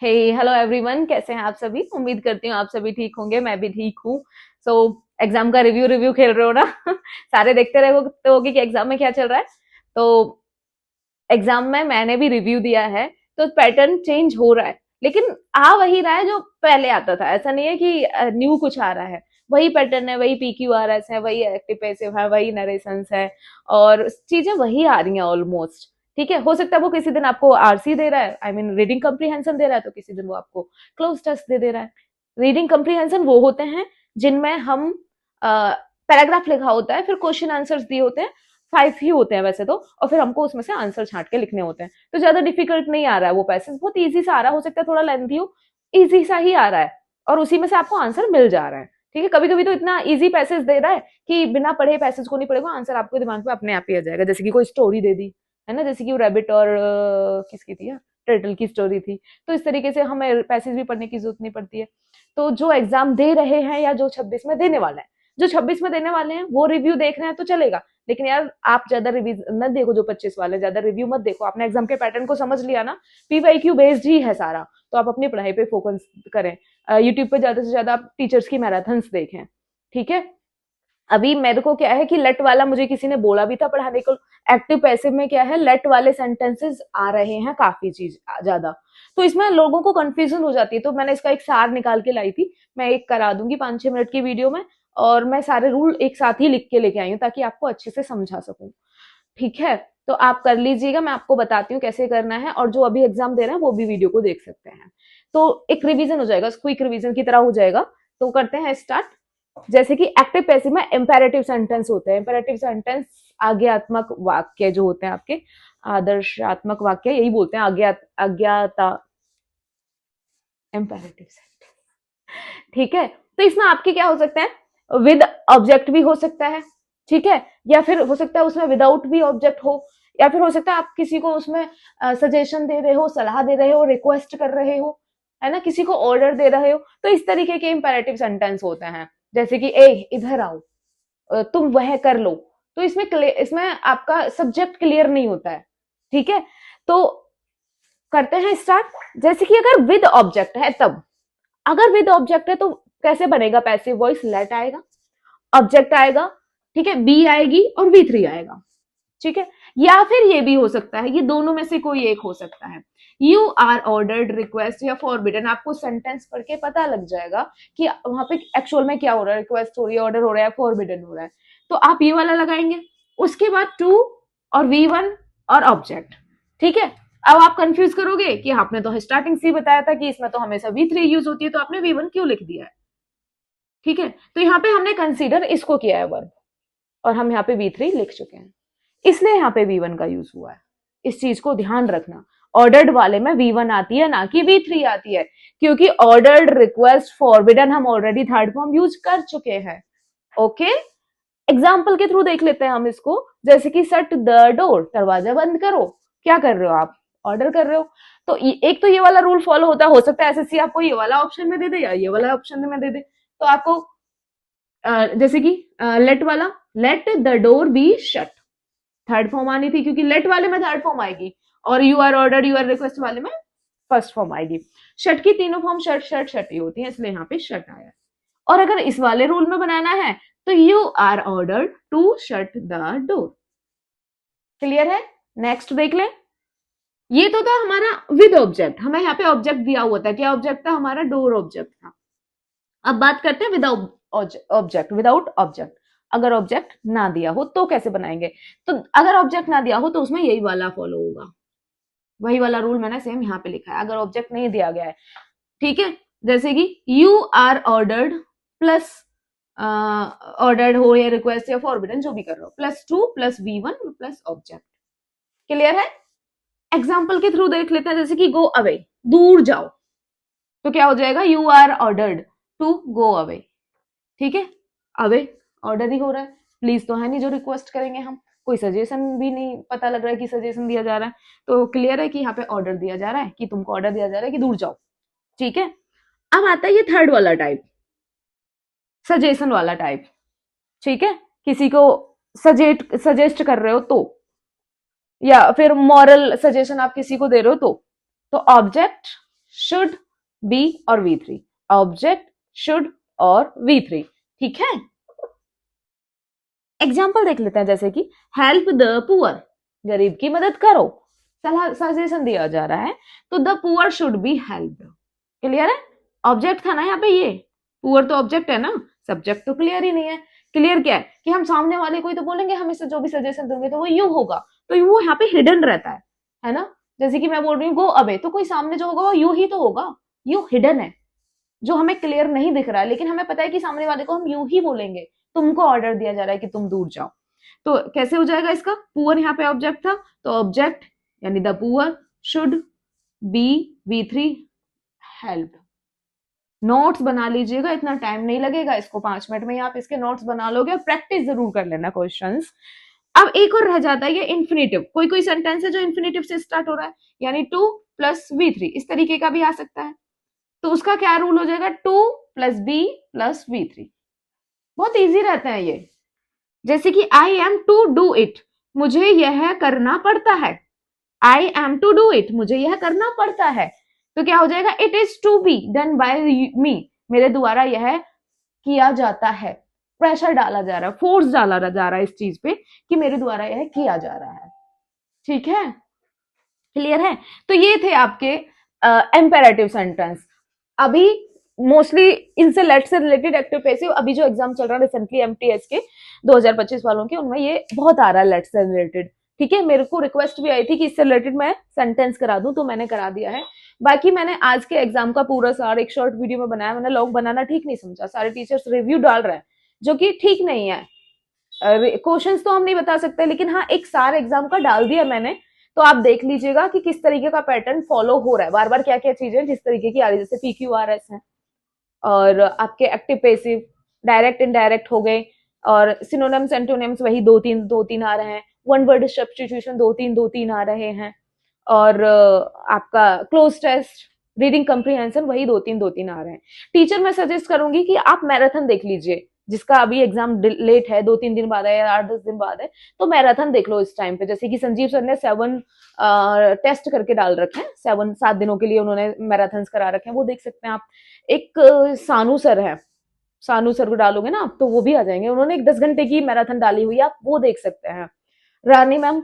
हे hello everyone, कैसे हैं आप सभी। उम्मीद करती हूँ आप सभी ठीक होंगे, मैं भी ठीक हूँ। सो एग्जाम का रिव्यू रिव्यू खेल रहे हो ना। सारे देखते रहे होगे कि एग्जाम में क्या चल रहा है। तो एग्जाम में मैंने भी रिव्यू दिया है, तो पैटर्न चेंज हो रहा है, लेकिन आ वही रहा है जो पहले आता था। ऐसा नहीं है कि न्यू कुछ आ रहा है। वही पैटर्न है, वही PQRS है, वही एक्टिव पैसिव है, वही नरेशंस है, और चीजें वही आ रही हैं ऑलमोस्ट। ठीक है, हो सकता है वो किसी दिन आपको RC दे रहा है, आई मीन रीडिंग कम्प्रीहेंशन दे रहा है, तो किसी दिन वो आपको क्लोज टेस्ट दे रहा है। रीडिंग कम्प्रीहेंशन वो होते हैं जिनमें हम पैराग्राफ लिखा होता है, फिर क्वेश्चन आंसर्स दिए होते हैं, 5 ही होते हैं वैसे तो, और फिर हमको उसमें से आंसर छांट के लिखने होते हैं। तो ज्यादा डिफिकल्ट नहीं आ रहा है, वो पैसेज बहुत ईजी सा आ रहा है, हो सकता है थोड़ा लेंथी हो, ईजी सा ही आ रहा है, और उसी में से आपको आंसर मिल जा रहा है। ठीक है, कभी कभी तो इतना इजी पैसेज दे रहा है कि बिना पढ़े, पैसेज को नहीं पढ़ेगा, आंसर आपके दिमाग में अपने आप ही आ जाएगा। जैसे कि कोई स्टोरी दे दी है ना, जैसे कि वो रैबिट और किसकी थी यार, टर्टल की स्टोरी थी। तो इस तरीके से हमें पैसेज भी पढ़ने की जरूरत नहीं पड़ती है। तो जो एग्जाम दे रहे हैं या जो 26 में देने वाला है, जो 26 में देने वाले हैं वो रिव्यू देख रहे हैं तो चलेगा, लेकिन यार आप ज्यादा रिव्यू मत देखो। जो 25 वाले ज्यादा रिव्यू मत देखो, आपने एग्जाम के पैटर्न को समझ लिया ना, PYQ बेस्ड ही है सारा, तो आप अपनी पढ़ाई पे फोकस करें। यूट्यूब पे ज्यादा से ज्यादा आप टीचर्स की मैराथन्स देखें। ठीक है, अभी मेरे को क्या है कि लेट वाला मुझे किसी ने बोला भी था पढ़ाने को। एक्टिव पैसिव में क्या है, लेट वाले सेंटेंसेस आ रहे हैं काफी चीज ज्यादा, तो इसमें लोगों को कंफ्यूजन हो जाती है। तो मैंने इसका एक सार निकाल के लाई थी, मैं एक करा दूंगी 5-6 मिनट की वीडियो में, और मैं सारे रूल एक साथ ही लिख के लेके आई हूँ ताकि आपको अच्छे से समझा सकूं। ठीक है, तो आप कर लीजिएगा, मैं आपको बताती हूँ कैसे करना है, और जो अभी एग्जाम दे रहे हैं वो भी वीडियो को देख सकते हैं। तो एक रिवीजन हो जाएगा, क्विक रिवीजन की तरह हो जाएगा। तो करते हैं स्टार्ट। जैसे कि एक्टिव पैसिव में इंपेरेटिव सेंटेंस होते हैं। इंपेरेटिव सेंटेंस आज्ञात्मक वाक्य जो होते हैं आपके, आदर्शात्मक वाक्य यही बोलते हैं, अज्ञाता इंपेरेटिव सेंटेंस। ठीक है, तो इसमें आपके क्या हो सकते हैं, विद ऑब्जेक्ट भी हो सकता है। ठीक है, या फिर हो सकता है उसमें विदाउट भी ऑब्जेक्ट हो, या फिर हो सकता है आप किसी को उसमें सजेशन दे रहे हो, सलाह दे रहे हो, रिक्वेस्ट कर रहे हो, है ना, किसी को ऑर्डर दे रहे हो, तो इस तरीके के इंपेरेटिव सेंटेंस होते हैं। जैसे कि ए इधर आओ, तुम वह कर लो। तो इसमें आपका सब्जेक्ट क्लियर नहीं होता है। ठीक है, तो करते हैं स्टार्ट। जैसे कि अगर विद ऑब्जेक्ट है तब, अगर विद ऑब्जेक्ट है तो कैसे बनेगा, पैसिव वॉइस लेट आएगा, ऑब्जेक्ट आएगा, ठीक है, बी आएगी और V3 आएगा। ठीक है, या फिर ये भी हो सकता है, ये दोनों में से कोई एक हो सकता है, यू आर ऑर्डर्ड, रिक्वेस्ट या फॉरबिडन। आपको सेंटेंस पढ़ के पता लग जाएगा कि वहां पे एक्चुअल में क्या हो रहा है, रिक्वेस्ट हो रही है, ऑर्डर हो रहा है, फॉरबिडन हो रहा है। तो आप ये वाला लगाएंगे, उसके बाद टू और V1 और ऑब्जेक्ट। ठीक है, अब आप कंफ्यूज करोगे कि आपने तो स्टार्टिंग से ही बताया था कि इसमें तो हमेशा V3 यूज होती है, तो आपने V1 क्यों लिख दिया है। ठीक है, तो यहाँ पे हमने कंसीडर इसको किया है वर्ब, और हम यहाँ पे V3 लिख चुके हैं, इसलिए यहाँ पे V1 का यूज हुआ है। इस चीज को ध्यान रखना, ऑर्डर्ड वाले में V1 आती है ना कि V3 आती है, क्योंकि ऑर्डर्ड, रिक्वेस्ट, फॉरबिडन हम ऑलरेडी थर्ड फॉर्म यूज कर चुके हैं। ओके, एग्जाम्पल के थ्रू देख लेते हैं हम इसको। जैसे कि शट द डोर, दरवाजा बंद करो, क्या कर रहे हो आप, ऑर्डर कर रहे हो। तो एक तो ये वाला रूल फॉलो होता है, हो सकता है SSC आपको ये वाला ऑप्शन में दे दे या ये वाला ऑप्शन में दे दे। तो आपको जैसे कि लेट वाला, let the door be shut, third form आनी थी, क्योंकि लेट वाले में थर्ड फॉर्म आएगी, और you are order, you are request वाले में फर्स्ट फॉर्म आएगी। शट की तीनों फॉर्म शट शट शट ही होती है, इसलिए यहाँ पे शट आया। और अगर इस वाले रूल में बनाना है तो you are order to shut the door. Clear है, नेक्स्ट देख ले। ये तो था हमारा विद ऑब्जेक्ट, हमें यहाँ पे ऑब्जेक्ट दिया हुआ था, क्या ऑब्जेक्ट था हमारा, डोर ऑब्जेक्ट था। अब बात करते हैं विदाउट ऑब्जेक्ट, विदाउट ऑब्जेक्ट। अगर ऑब्जेक्ट ना दिया हो तो कैसे बनाएंगे। तो अगर ऑब्जेक्ट ना दिया हो तो उसमें यही वाला फॉलो होगा, वही वाला रूल मैंने सेम यहाँ पे लिखा है, अगर ऑब्जेक्ट नहीं दिया गया है। ठीक है, जैसे कि you are ordered plus ordered हो या रिक्वेस्ट या फॉरबिडन जो भी कर रहे हो, +2 plus V1 plus object. Clear है, एग्जाम्पल के थ्रू देख लेते हैं। जैसे कि गो अवे, दूर जाओ, तो क्या हो जाएगा, you are ordered to go away. ठीक है, अवे ऑर्डर ही हो रहा है, प्लीज तो है नहीं जो रिक्वेस्ट करेंगे हम, कोई सजेशन भी नहीं पता लग रहा है कि सजेशन दिया जा रहा है। तो क्लियर है कि यहाँ पे ऑर्डर दिया जा रहा है, कि तुमको ऑर्डर दिया जा रहा है कि दूर जाओ। ठीक है, अब आता है ये थर्ड वाला टाइप, सजेशन वाला टाइप। ठीक है, किसी को सजेस्ट कर रहे हो तो, या फिर मॉरल सजेशन आप किसी को दे रहे हो तो ऑब्जेक्ट शुड, बी और V3, ऑब्जेक्ट, शुड और V3। ठीक है, एग्जाम्पल देख लेते हैं, जैसे कि हेल्प द पुअर, गरीब की मदद करो, सलाह सजेशन दिया जा रहा है, तो the poor should be helped. Clear है, ऑब्जेक्ट था ना यहाँ पे, ये पुअर तो ऑब्जेक्ट है ना, सब्जेक्ट तो क्लियर ही नहीं है। क्लियर क्या है कि हम सामने वाले को ही तो बोलेंगे, हम इसे जो भी सजेशन देंगे तो वो यू होगा, तो वो यहाँ पे हिडन रहता है ना। जैसे कि मैं बोल रही हूँ गो अवे, तो कोई सामने जो होगा वो यू ही तो होगा, यू हिडन है, जो हमें क्लियर नहीं दिख रहा है, लेकिन हमें पता है कि सामने वाले को हम यूं ही बोलेंगे, तुमको ऑर्डर दिया जा रहा है कि तुम दूर जाओ। तो कैसे हो जाएगा इसका, पुअर यहाँ पे ऑब्जेक्ट था, तो ऑब्जेक्ट यानी the poor should be V3 help. Notes बना लीजिएगा, इतना टाइम नहीं लगेगा, इसको 5 मिनट में ही आप इसके नोट्स बना लोगे, और प्रैक्टिस जरूर कर लेना क्वेश्चंस। अब एक और रह जाता है ये इन्फिनेटिव, कोई कोई सेंटेंस है जो इन्फिनेटिव से स्टार्ट हो रहा है, यानी टू प्लस V3, इस तरीके का भी आ सकता है। तो उसका क्या रूल हो जाएगा, two plus B plus V3। बहुत इजी रहते हैं ये, जैसे कि I am to do it, मुझे यह करना पड़ता है, I am to do it, मुझे यह करना पड़ता है, तो क्या हो जाएगा, it is to be done by me, मेरे द्वारा यह किया जाता है, प्रेशर डाला जा रहा है, फोर्स डाला जा रहा है इस चीज पे कि मेरे द्वारा यह किया जा रहा है। ठीक है, क्लियर है। तो ये थे आपके एम्पेरेटिव सेंटेंस। अभी मोस्टली इनसे लेट से रिलेटेड एक्टिव पैसिव, अभी जो एग्जाम चल रहा है रिसेंटली एमटीएस के 2025 वालों के, उनमें ये बहुत आ रहा है लेट से रिलेटेड। ठीक है, मेरे को रिक्वेस्ट भी आई थी कि इससे रिलेटेड मैं सेंटेंस करा दूं, तो मैंने करा दिया है। बाकी मैंने आज के एग्जाम का पूरा सारा एक शॉर्ट वीडियो में बनाया, मैंने लॉग बनाना ठीक नहीं समझा, सारे टीचर्स रिव्यू डाल रहे हैं जो कि ठीक नहीं है। क्वेश्चंस तो हम नहीं बता सकते, लेकिन हाँ एक सार एग्जाम का डाल दिया मैंने, तो आप देख लीजिएगा कि किस तरीके का पैटर्न फॉलो हो रहा है, बार बार क्या क्या चीजें जिस तरीके की आ रही है, जैसे PQRS है, और आपके एक्टिव पैसिव, डायरेक्ट इनडायरेक्ट हो गए, और सिनोनिम्स एंटोनिम्स वही दो तीन आ रहे हैं, वन वर्ड सब्स्टिट्यूशन दो तीन आ रहे हैं, और आपका क्लोज टेस्ट, रीडिंग कंप्रीहेंशन वही दो तीन आ रहे हैं। टीचर मैं सजेस्ट करूंगी कि आप मैराथन देख लीजिए, जिसका अभी एग्जाम लेट है, 2-3 दिन बाद है या 8-10 दिन बाद है, तो मैराथन देख लो इस टाइम पे। जैसे कि संजीव सर ने 7 टेस्ट करके डाल रखे हैं, 7 दिनों के लिए उन्होंने मैराथन करा रखे हैं, वो देख सकते हैं आप। एक सानू सर है, सानू सर को डालोगे ना आप तो वो भी आ जाएंगे, उन्होंने एक 10 घंटे की मैराथन डाली हुई है, आप वो देख सकते हैं। रानी मैम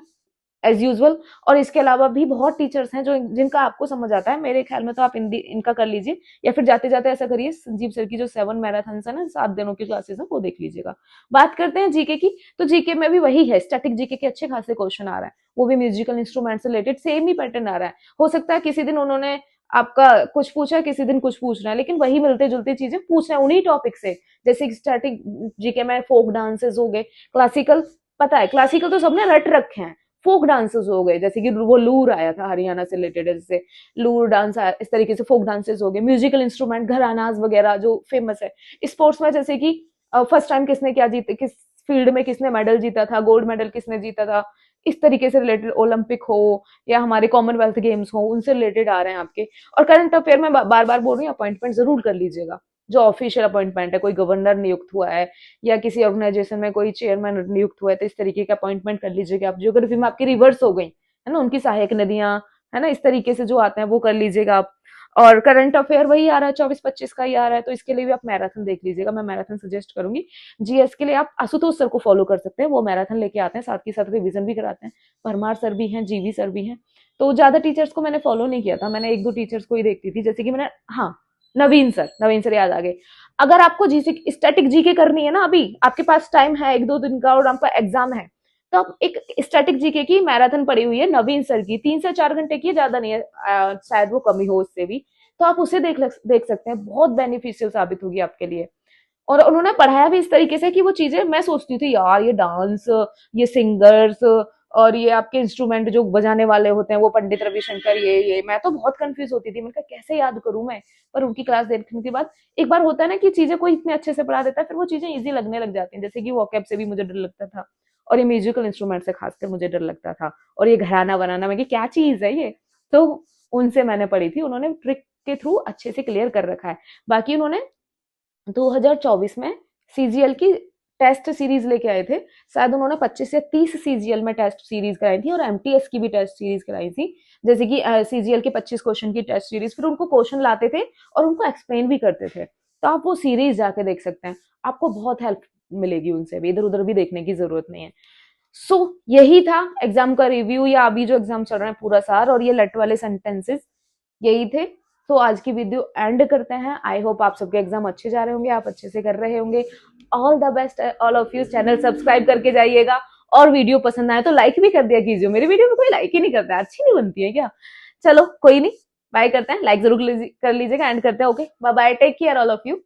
एज यूजल, और इसके अलावा भी बहुत टीचर्स हैं जो जिनका आपको समझ आता है, मेरे ख्याल में तो आप इनका कर लीजिए, या फिर जाते जाते ऐसा करिए, संजीव सर की जो 7 मैराथन है ना, 7 दिनों की क्लासेस है, वो देख लीजिएगा। बात करते हैं जीके की, तो जीके में भी वही है, स्टैटिक जीके के अच्छे खासे क्वेश्चन आ रहा है, वो भी म्यूजिकल इंस्ट्रूमेंट से रिलेटेड सेम ही पैटर्न आ रहा है। हो सकता है किसी दिन उन्होंने आपका कुछ पूछा, किसी दिन कुछ पूछ रहा है, लेकिन वही मिलते जुलते चीजें पूछ रहे हैं उन्हीं टॉपिक से। जैसे स्टैटिक जीके में फोक डांसेस हो गए, क्लासिकल, पता है क्लासिकल तो सबने रट रखे हैं, फोक डांसेस हो गए, जैसे कि वो लूर आया था हरियाणा से रिलेटेड, जैसे लूर डांस आया, इस तरीके से फोक डांसेस हो गए, म्यूजिकल इंस्ट्रूमेंट घरानाज वगैरह जो फेमस है। स्पोर्ट्स में जैसे कि फर्स्ट टाइम किसने क्या जीते, किस फील्ड में किसने मेडल जीता था, गोल्ड मेडल किसने जीता था, इस तरीके से रिलेटेड, ओलंपिक हो या हमारे कॉमनवेल्थ गेम्स हो, उनसे रिलेटेड आ रहे हैं आपके। और करंट अफेयर में बार बार बोल रही हूँ, अपॉइंटमेंट जरूर कर लीजिएगा, जो ऑफिशियल अपॉइंटमेंट है, कोई गवर्नर नियुक्त हुआ है या किसी ऑर्गेनाइजेशन में कोई चेयरमैन नियुक्त हुआ है, तो इस तरीके का अपॉइंटमेंट कर लीजिएगा आप। ज्योग्राफी में आपकी रिवर्स हो गई है ना, उनकी सहायक नदियां है ना, इस तरीके से जो आते हैं वो कर लीजिएगा आप। और करंट अफेयर वही आ रहा है, 24-25 का ही आ रहा है, तो इसके लिए भी आप मैराथन देख लीजिएगा, मैं मैराथन सजेस्ट करूंगी। जीएस के लिए आप आशुतोष सर को फॉलो कर सकते हैं, वो मैराथन लेके आते हैं, साथ के साथ रिविजन भी कराते हैं। परमार सर भी हैं, जीवी सर भी हैं। तो ज्यादा टीचर्स को मैंने फॉलो नहीं किया था, मैंने 1-2 टीचर्स को ही देखती थी, जैसे कि मैंने, हाँ नवीन सर याद आ गए। अगर आपको जीके स्टैटिक जीके करनी है ना, अभी आपके पास टाइम है 1-2 दिन का और आपका एग्जाम है, तो आप एक स्टैटिक जीके की मैराथन पड़ी हुई है नवीन सर की, 3 से 4 घंटे की, ज्यादा नहीं है, शायद वो कमी हो उससे भी, तो आप उसे देख सकते हैं, बहुत बेनिफिशियल साबित होगी आपके लिए। और उन्होंने पढ़ाया भी इस तरीके से कि वो चीजें, मैं सोचती थी यार ये डांस, ये सिंगर्स, और ये आपके इंस्ट्रूमेंट जो बजाने वाले होते हैं, वो पंडित रविशंकर, ये मैं तो बहुत कंफ्यूज होती थी, मैंने कहा कैसे याद करूं मैं। पर उनकी क्लास देखने के बाद एक बार होता है ना कि चीजें कोई इतने अच्छे से पढ़ा देता है, फिर वो चीजें इजी लगने लग जाती हैं। जैसे कि वोकैब से भी मुझे डर लगता था, और ये म्यूजिकल इंस्ट्रूमेंट से खासकर मुझे डर लगता था, और ये घराना बनाना, मैं क्या चीज है ये, तो उनसे मैंने पढ़ी थी, उन्होंने ट्रिक के थ्रू अच्छे से क्लियर कर रखा है। बाकी उन्होंने 2024 में CGL की टेस्ट सीरीज लेके आए थे, शायद उन्होंने 25 या 30 सीजीएल में टेस्ट सीरीज कराई थी और एमटीएस की भी टेस्ट सीरीज कराई थी, जैसे कि सीजीएल के 25 क्वेश्चन की टेस्ट सीरीज, फिर उनको क्वेश्चन लाते थे और उनको एक्सप्लेन भी करते थे। तो आप वो सीरीज जाके देख सकते हैं, आपको बहुत हेल्प मिलेगी उनसे भी, इधर उधर भी देखने की जरूरत नहीं है। सो यही था एग्जाम का रिव्यू, या अभी जो एग्जाम चल रहा है पूरा सार, और ये लेट वाले सेंटेंसेस यही थे। तो आज की वीडियो एंड करते हैं। आई होप आप सबके एग्जाम अच्छे जा रहे होंगे, आप अच्छे से कर रहे होंगे। All the best all of you. Channel subscribe करके जाइएगा, और वीडियो पसंद आए तो लाइक भी कर दिया कीजिए। मेरी वीडियो में कोई लाइक ही नहीं करता, अच्छी नहीं बनती है क्या? चलो कोई नहीं, बाय करते हैं, लाइक जरूर कर लीजिएगा, एंड करते हैं। Okay bye bye, take care all of you.